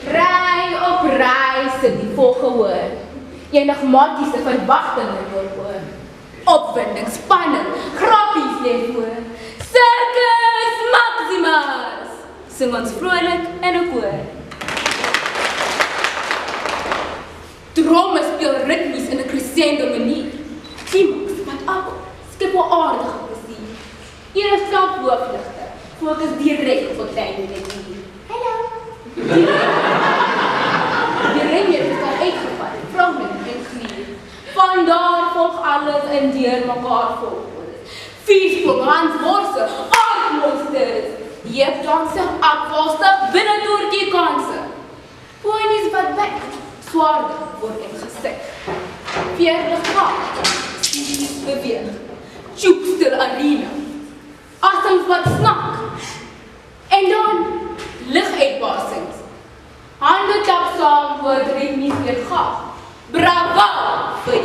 Rij op rij sit die volgehoor. Enigmatiese verwachtingen doorhoor. Opwinding, spanning, grappies leef voor. Circus Maximus! Sing ons vrolijk in 'n koor. Drome speel ritmies in 'n crescendo manier. Climax wat af, skep 'n aardige plesier. Eers stap hoofligte, fokus direk op 'n klein renier. Hallo! Die renier is daar uitgevat, vrouwelijk en klier. Vandaar volg alles in deur mekaar volgorde. Viersprong, handworse, aardmonsters. Jeepdanse, afvalste, binnentoertjie kanse. Ponies wat weg, zwaarder word ingesit. Veerlig hard, stief beweeg. Tjoekstil arena. Asems wat snak. En dan lichuitbarsings. Hande tap saam word ritmies weergaaf. Bravo vir